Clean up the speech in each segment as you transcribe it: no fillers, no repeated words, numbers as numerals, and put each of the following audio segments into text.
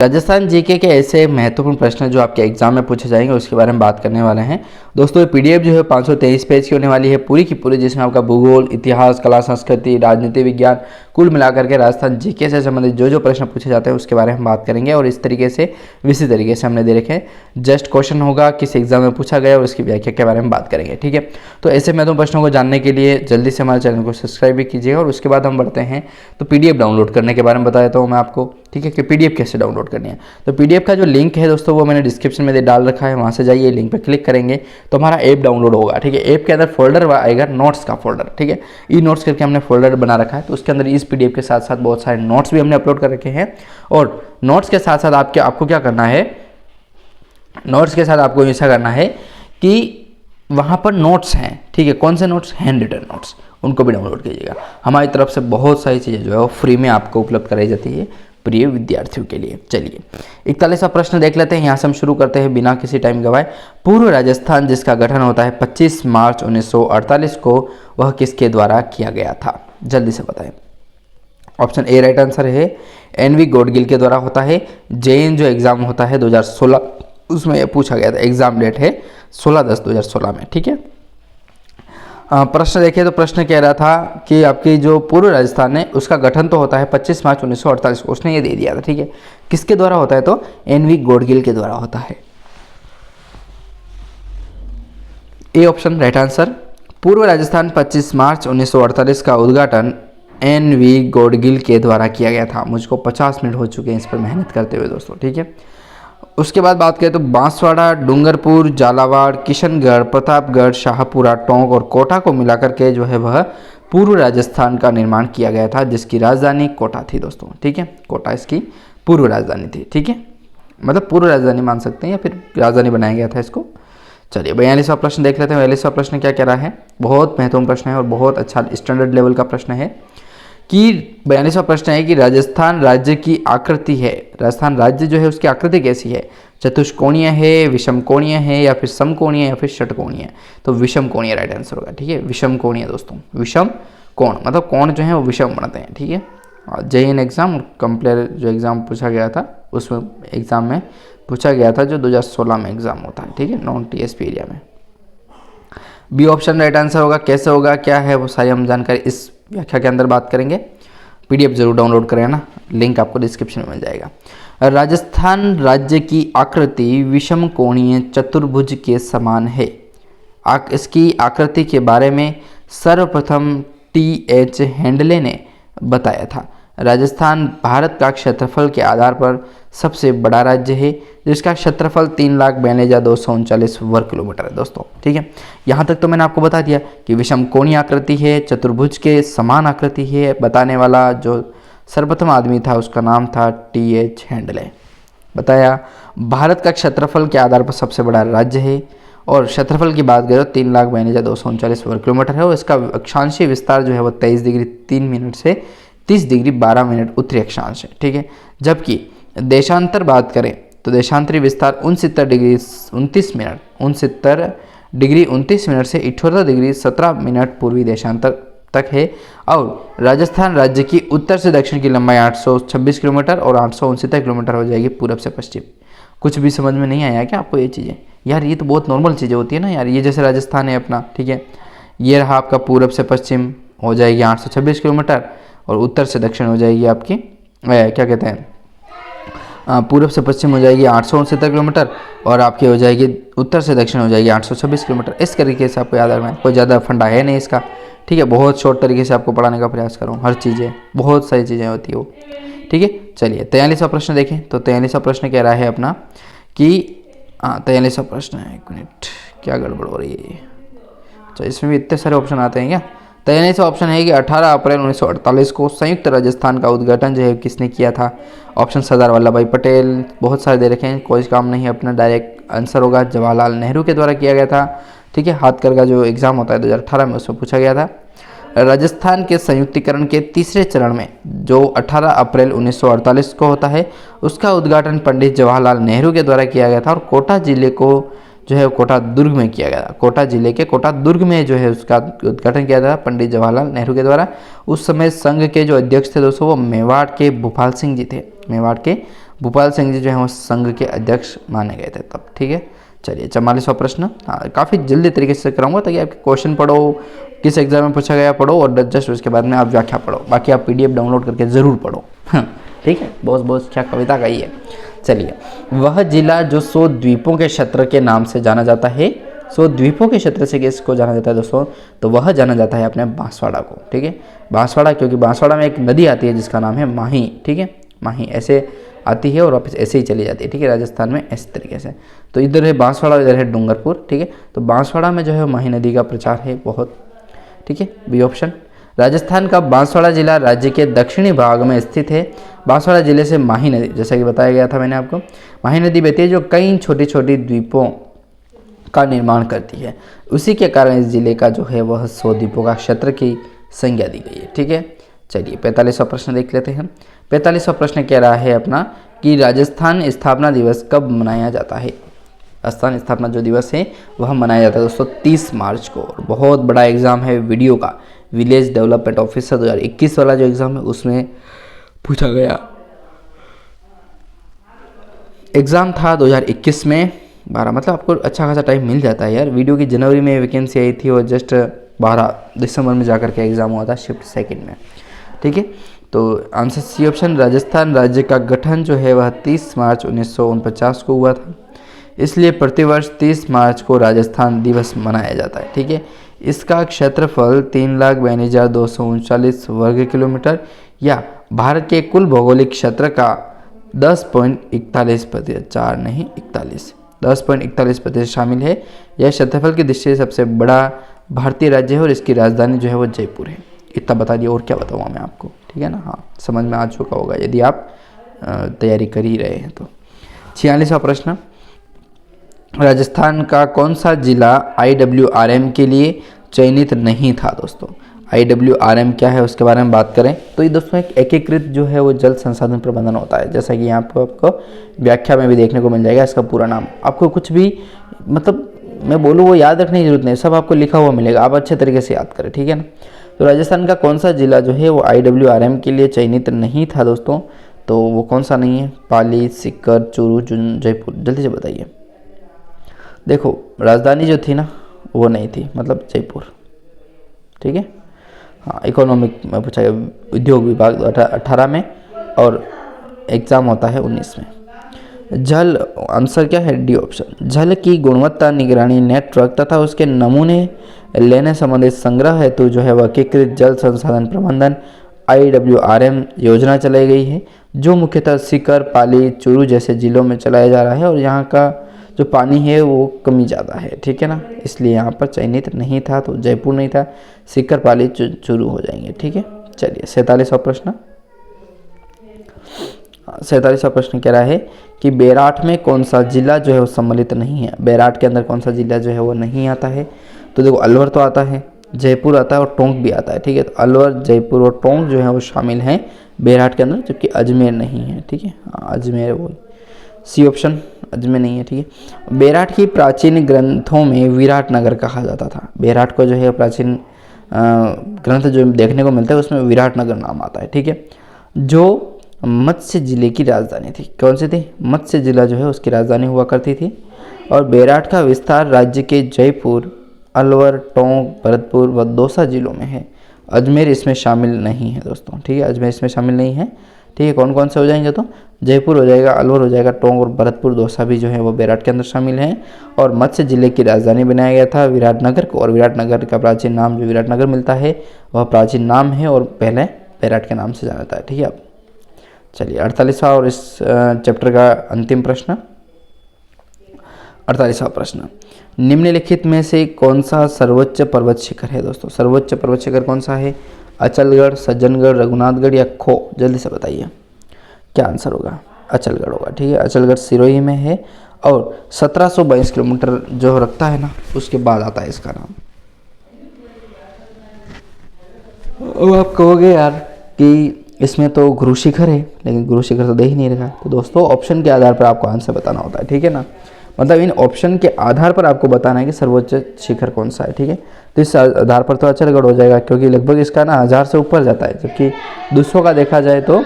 Rajasthan GK के ऐसे महत्वपूर्ण प्रश्न जो आपके एग्जाम में पूछे जाएंगे उसके बारे में बात करने वाले हैं दोस्तों। ये पीडीएफ जो है 523 पेज की होने वाली है पूरी की पूरी, जिसमें आपका भूगोल, इतिहास, कला, संस्कृति, राजनीति विज्ञान, कुल मिलाकर के राजस्थान जीके से संबंधित जो जो प्रश्न पूछे जाते हैं उसके बारे में बात करेंगे। और इस तरीके से इसी तरीके से हमने दे रखे हैं, जस्ट क्वेश्चन होगा किस एग्जाम में पूछा गया और उसकी व्याख्या के बारे में बात करेंगे। ठीक है, तो ऐसे महत्वपूर्ण प्रश्नों को जानने के लिए जल्दी से हमारे चैनल को सब्सक्राइब भी कीजिएगा। और उसके बाद हम बढ़ते हैं तो पीडीएफ डाउनलोड करने के बारे में बता देता हूँ मैं आपको। ठीक है, कि पीडीएफ कैसे डाउनलोड करनी है। तो पीडीएफ का जो लिंक है दोस्तों वो मैंने डिस्क्रिप्शन में डाल रखा है, वहाँ से जाइए, लिंक पर क्लिक करेंगे तो हमारा ऐप डाउनलोड होगा। ठीक है, ऐप के अंदर फोल्डर आएगा नोट्स का फोल्डर। ठीक है, ई नोट्स करके हमने फोल्डर बना रखा है, तो उसके अंदर इस पीडीएफ के साथ साथ बहुत सारे नोट्स भी हमने अपलोड कर रखे हैं। और नोट्स के साथ साथ आपको क्या करना है, नोट्स के साथ आपको ऐसा करना है कि वहाँ पर नोट्स हैं। ठीक है, कौन से नोट्स? हैंड रिटन नोट्स, उनको भी डाउनलोड कीजिएगा। हमारी तरफ से बहुत सारी चीज़ें जो है वो फ्री में आपको उपलब्ध कराई जाती है प्रिय विद्यार्थियों के लिए। चलिए 41वां प्रश्न देख लेते हैं। यहाँ से हम शुरू करते हैं बिना किसी टाइम गवाए। पूर्व राजस्थान जिसका गठन होता है 25 मार्च 1948 को, वह किसके द्वारा किया गया था? जल्दी से बताएं। ऑप्शन ए राइट आंसर है, एनवी गॉडगिल के द्वारा होता है। जेएन जो एग्जाम होता है 2016 उसमें यह पूछा गया था, एग्जाम डेट है 16/10/2016 में। ठीक है, प्रश्न देखिए तो प्रश्न कह रहा था कि आपकी जो पूर्व राजस्थान है उसका गठन तो होता है 25 मार्च 1948 को, उसने ये दे दिया था। ठीक है, किसके द्वारा होता है? तो एनवी गॉडगिल के द्वारा होता है। A option right answer. पूर्व राजस्थान 25 मार्च 1948 का उद्घाटन एनवी गॉडगिल के द्वारा किया गया था। मुझको 50 मिनट हो चुके हैं इस पर मेहनत करते हुए दोस्तों। ठीक है, उसके बाद बात करें तो बांसवाड़ा, डूंगरपुर, झालावाड़, किशनगढ़, प्रतापगढ़, शाहपुरा, टोंक और कोटा को मिलाकर के जो है वह पूर्व राजस्थान का निर्माण किया गया था, जिसकी राजधानी कोटा थी दोस्तों। ठीक है, कोटा इसकी पूर्व राजधानी थी। ठीक है, मतलब पूर्व राजधानी मान सकते हैं या फिर राजधानी बनाया गया था इसको। चलिए 42वां प्रश्न देख लेते हैं। 42वां प्रश्न क्या कह रहा है? बहुत महत्वपूर्ण प्रश्न है और बहुत अच्छा स्टैंडर्ड लेवल का प्रश्न है कि 42वां प्रश्न है कि राजस्थान राज्य की आकृति है, राजस्थान राज्य जो है उसकी आकृति कैसी है? चतुष्कोणीय है, विषमकोणीय है या फिर समकोणीय या फिर षटकोणीय? तो विषमकोणीय राइट आंसर होगा। ठीक है, विषमकोणीय दोस्तों, विषम कोण मतलब कोण जो है वो विषम बनते हैं। ठीक है, जेईएन एग्जाम कंप्लेयर जो एग्जाम पूछा गया था उसमें एग्जाम में पूछा गया था जो 2016 में एग्जाम होता है। ठीक है, नॉन टीएसपी एरिया में। बी ऑप्शन राइट आंसर होगा। कैसे होगा, क्या है, वो सारी हम जानकारी इस व्याख्या के अंदर बात करेंगे। पीडीएफ जरूर डाउनलोड करें ना, लिंक आपको डिस्क्रिप्शन में मिल जाएगा। राजस्थान राज्य की आकृति विषम कोणीय चतुर्भुज के समान है। इसकी आकृति के बारे में सर्वप्रथम टी.एच. हेंडले ने बताया था। राजस्थान भारत का क्षेत्रफल के आधार पर सबसे बड़ा राज्य है, जिसका क्षेत्रफल 3,42,239 वर्ग किलोमीटर है दोस्तों। ठीक है, यहाँ तक तो मैंने आपको बता दिया कि विषम कोणीय आकृति है, चतुर्भुज के समान आकृति है। बताने वाला जो सर्वप्रथम आदमी था उसका नाम था टी.एच. हेंडले। बताया भारत का क्षेत्रफल के आधार पर सबसे बड़ा राज्य है और क्षेत्रफल की बात करें तो 3,42,239 वर्ग किलोमीटर है। और इसका अक्षांशीय विस्तार जो है वो 23 डिग्री 3 मिनट से 30 डिग्री 12 मिनट उत्तरी अक्षांश है। ठीक है, जबकि देशांतर बात करें तो देशांतरी विस्तार 69 डिग्री 29 मिनट से 78 डिग्री 17 मिनट पूर्वी देशांतर तक है। और राजस्थान राज्य की उत्तर से दक्षिण की लंबाई 826 किलोमीटर और 869 किलोमीटर हो जाएगी पूरब से पश्चिम। कुछ भी समझ में नहीं आया क्या आपको ये चीज़ें? यार ये तो बहुत नॉर्मल चीज़ें होती है ना यार। ये जैसे राजस्थान है अपना, ठीक है, ये रहा आपका पूरब से पश्चिम हो जाएगी 826 किलोमीटर और उत्तर से दक्षिण हो जाएगी आपकी क्या कहते हैं पूरब से पश्चिम हो जाएगी 869 किलोमीटर और आपकी हो जाएगी उत्तर से दक्षिण हो जाएगी 826 किलोमीटर। इस तरीके से आपको याद रखना है, कोई ज़्यादा फंडा है नहीं इसका। ठीक है, बहुत शॉर्ट तरीके से आपको पढ़ाने का प्रयास करूँ, हर चीज़ें बहुत सारी चीज़ें होती है वो। ठीक है, चलिए 43वां प्रश्न देखें। तो 43वां प्रश्न कह रहा है अपना कि 43वां प्रश्न है, एक मिनट क्या गड़बड़ हो रही है। तो इसमें भी इतने सारे ऑप्शन आते हैं क्या? 43वां ऑप्शन है कि 18 अप्रैल 1948 को संयुक्त राजस्थान का उद्घाटन जो है किसने किया था? ऑप्शन सरदार वल्लभ भाई पटेल, बहुत सारे दे रखे हैं, कोई काम नहीं, अपना डायरेक्ट आंसर होगा जवाहरलाल नेहरू के द्वारा किया गया था। ठीक है, हाथकर का जो एग्जाम होता है 2018 में उसमें पूछा गया था। राजस्थान के संयुक्तिकरण के तीसरे चरण में जो 18 अप्रैल 1948 को होता है उसका उद्घाटन पंडित जवाहरलाल नेहरू के द्वारा किया गया था। और कोटा जिले को जो है कोटा दुर्ग में किया गया था। कोटा जिले के कोटा दुर्ग में जो है उसका उद्घाटन किया था पंडित जवाहरलाल नेहरू के द्वारा। उस समय संघ के जो अध्यक्ष थे दोस्तों वो मेवाड़ के भूपाल सिंह जी थे। मेवाड़ के भूपाल सिंह जी जो है वो संघ के अध्यक्ष माने गए थे तब। ठीक है, चलिए 44वां प्रश्न। हाँ, काफ़ी जल्दी तरीके से कराऊंगा ताकि आपके क्वेश्चन पढ़ो, किस एग्जाम में पूछा गया पढ़ो, और जस्ट उसके बाद में आप व्याख्या पढ़ो। बाकी आप PDF डाउनलोड करके ज़रूर पढ़ो। ठीक है, बॉस बॉस क्या कविता का ही है। चलिए, वह जिला जो 100 द्वीपों के क्षेत्र के नाम से जाना जाता है, 100 द्वीपों के क्षेत्र से किसको जाना जाता है दोस्तों, तो वह जाना जाता है अपने बांसवाड़ा को। ठीक है, बांसवाड़ा, क्योंकि बांसवाड़ा में एक नदी आती है जिसका नाम है माही। ठीक है, माही ऐसे आती है और वापस ऐसे ही चली जाती है। ठीक है, राजस्थान में इस तरीके से। तो इधर है बांसवाड़ा, इधर है डूंगरपुर। ठीक है, तो बांसवाड़ा में जो है माही नदी का प्रचार है बहुत। ठीक है, बी ऑप्शन। राजस्थान का बांसवाड़ा जिला राज्य के दक्षिणी भाग में स्थित है। बांसवाड़ा जिले से माही नदी, जैसा कि बताया गया था मैंने आपको, माही नदी बहती है जो कई छोटी छोटी द्वीपों का निर्माण करती है। उसी के कारण इस जिले का जो है वह 100 द्वीपों का क्षेत्र की संज्ञा दी गई है। ठीक है, चलिए 45वां प्रश्न देख लेते हैं। 45वां प्रश्न कह रहा है अपना कि राजस्थान स्थापना दिवस कब मनाया जाता है। राजस्थान स्थापना जो दिवस है वह मनाया जाता है दोस्तों 30 मार्च को। और बहुत बड़ा एग्जाम है वीडियो का, विलेज डेवलपमेंट ऑफिसर 2021 वाला जो एग्जाम है उसमें पूछा गया एग्जाम था 2021 में 12, मतलब आपको अच्छा खासा टाइम मिल जाता है यार। वीडियो की जनवरी में वैकेंसी आई थी और जस्ट 12 दिसंबर में जाकर के एग्ज़ाम हुआ था शिफ्ट सेकंड में। ठीक है, तो आंसर सी ऑप्शन। राजस्थान राज्य का गठन जो है वह 30 मार्च 1949 को हुआ था, इसलिए प्रतिवर्ष 30 मार्च को राजस्थान दिवस मनाया जाता है। ठीक है, इसका क्षेत्रफल 3,42,239 वर्ग किलोमीटर या भारत के कुल भौगोलिक क्षेत्र का 10.41%, 4 नहीं 41, 10.41% शामिल है। यह क्षेत्रफल की दृष्टि से सबसे बड़ा भारतीय राज्य है और इसकी राजधानी जो है वो जयपुर है। इतना बता दिया, और क्या बताऊँगा मैं आपको। ठीक है ना, हाँ समझ में आ चुका होगा यदि आप तैयारी कर ही रहे हैं तो। 46वां प्रश्न। राजस्थान का कौन सा जिला IWRM के लिए चयनित नहीं था दोस्तों। IWRM क्या है उसके बारे में बात करें तो ये दोस्तों एक एकीकृत जो है वो जल संसाधन प्रबंधन होता है। जैसा कि यहाँ पर आपको व्याख्या में भी देखने को मिल जाएगा इसका पूरा नाम। आपको कुछ भी मतलब मैं बोलूँ वो याद रखने की जरूरत नहीं, सब आपको लिखा हुआ मिलेगा, आप अच्छे तरीके से याद करें। ठीक है ना, तो राजस्थान का कौन सा जिला जो है वो IWRM के लिए चयनित नहीं था दोस्तों, तो वो कौन सा नहीं है। पाली, सीकर, चूरू, जयपुर, जल्दी से बताइए। देखो राजधानी जो थी ना वो नहीं थी, मतलब जयपुर। ठीक है, हाँ इकोनॉमिक में पूछा गया, उद्योग विभाग 18 में और एग्ज़ाम होता है 19 में। जल, आंसर क्या है, डी ऑप्शन। जल की गुणवत्ता निगरानी नेटवर्क तथा उसके नमूने लेने संबंधित संग्रह हेतु जो है वह एकीकृत जल संसाधन प्रबंधन IWRM योजना चलाई गई है, जो मुख्यतः सीकर, पाली, चूरू जैसे जिलों में चलाया जा रहा है और यहाँ का जो पानी है वो कमी ज़्यादा है। ठीक है ना, इसलिए यहाँ पर चयनित नहीं था, तो जयपुर नहीं था, सीकर, पाली, चूरू हो जाएंगे। ठीक है, चलिए 47वां प्रश्न। 47वां प्रश्न कह रहा है कि बेराट में कौन सा जिला जो है वो सम्मिलित नहीं है। बेराट के अंदर कौन सा जिला जो है वो नहीं आता है, तो देखो अलवर तो आता है, जयपुर आता है और टोंक भी आता है। ठीक है, तो अलवर, जयपुर और टोंक जो है वो शामिल हैं बेराट के अंदर, जबकि अजमेर नहीं है। ठीक है, हाँ अजमेर वो सी ऑप्शन, अजमेर नहीं है। ठीक है, बेराट की प्राचीन ग्रंथों में विराट नगर कहा जाता था। बेराट को जो है प्राचीन ग्रंथ जो देखने को मिलता है उसमें विराट नगर नाम आता है। ठीक है, जो मत्स्य जिले की राजधानी थी। कौन सी थी, मत्स्य जिला जो है उसकी राजधानी हुआ करती थी। और बेराट का विस्तार राज्य के जयपुर, अलवर, टोंक, भरतपुर व दौसा जिलों में है। अजमेर इसमें शामिल नहीं है दोस्तों। ठीक है, अजमेर इसमें शामिल नहीं है। ठीक है, कौन कौन से हो जाएंगे तो जयपुर हो जाएगा, अलवर हो जाएगा, टोंक और भरतपुर, दौसा भी जो है वो बेराट के अंदर शामिल हैं। और मत्स्य जिले की राजधानी बनाया गया था विराटनगर को, और विराटनगर का प्राचीन नाम जो विराटनगर मिलता है वह प्राचीन नाम है और पहले बेराट के नाम से जाना जाता है। ठीक है, अब चलिए 48वां और इस चैप्टर का अंतिम प्रश्न। 48वां प्रश्न। निम्नलिखित में से कौन सा सर्वोच्च पर्वत शिखर है दोस्तों। सर्वोच्च पर्वत शिखर कौन सा है, अचलगढ़, सज्जनगढ़, रघुनाथगढ़ या खो, जल्दी से बताइए क्या आंसर होगा। अचलगढ़ होगा। ठीक है, अचलगढ़ सिरोही में है और 1722 किलोमीटर जो रखता है ना उसके बाद आता है इसका नाम। अब आप कहोगे यार कि इसमें तो गुरु शिखर है, लेकिन गुरु शिखर तो दे ही नहीं रखा। तो दोस्तों ऑप्शन के आधार पर आपको आंसर बताना होता है। ठीक है ना, मतलब इन ऑप्शन के आधार पर आपको बताना है कि सर्वोच्च शिखर कौन सा है। ठीक है, तो इस आधार पर तो अचलगढ़ हो जाएगा क्योंकि लगभग इसका ना 1000 से ऊपर जाता है, जबकि दूसरों का देखा जाए तो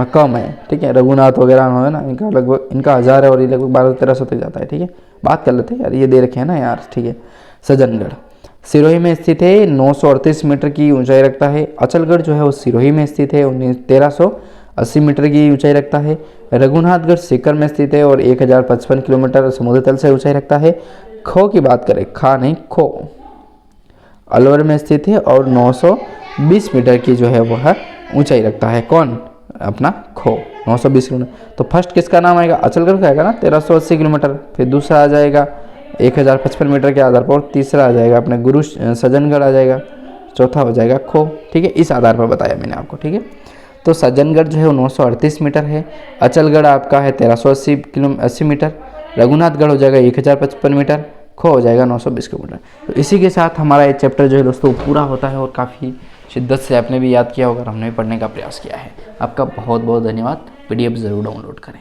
कम है, ठीक है। रघुनाथ वगैरह है ना, इनका लगभग इनका 1000 है और ये लगभग 1200-1300 तक जाता है, ठीक है। बात कर लेते हैं यार, ये दे रखे हैं ना यार, ठीक है। सज्जनगढ़ सिरोही में स्थित है, 938 मीटर की ऊंचाई रखता है। अचलगढ़ जो है वो सिरोही में स्थित है, 1380 मीटर की ऊंचाई रखता है। रघुनाथगढ़ सीकर में स्थित है और 1055 किलोमीटर समुद्र तल से ऊंचाई रखता है। खो की बात करें, खा नहीं खो, अलवर में स्थित है और 920 मीटर की जो है वह ऊंचाई रखता है। कौन? अपना खो, 920 किलोमीटर। तो फर्स्ट किसका नाम आएगा? अचलगढ़ का आएगा ना, 1380 किलोमीटर। फिर दूसरा आ जाएगा 1055 मीटर के आधार पर, और तीसरा आ जाएगा अपने गुरु सज्जनगढ़ आ जाएगा, चौथा हो जाएगा खो, ठीक है। इस आधार पर बताया मैंने आपको, ठीक है। तो सज्जनगढ़ जो है वो 938 मीटर है, अचलगढ़ आपका है 1380 मीटर, रघुनाथगढ़ हो जाएगा 1055 मीटर, खो हो जाएगा 920 किलोमीटर। तो इसी के साथ हमारा ये चैप्टर जो है दोस्तों पूरा होता है, और काफ़ी शिद्दत से आपने भी याद किया होगा, हमने भी पढ़ने का प्रयास किया है। आपका बहुत बहुत धन्यवाद। PDF ज़रूर डाउनलोड करें।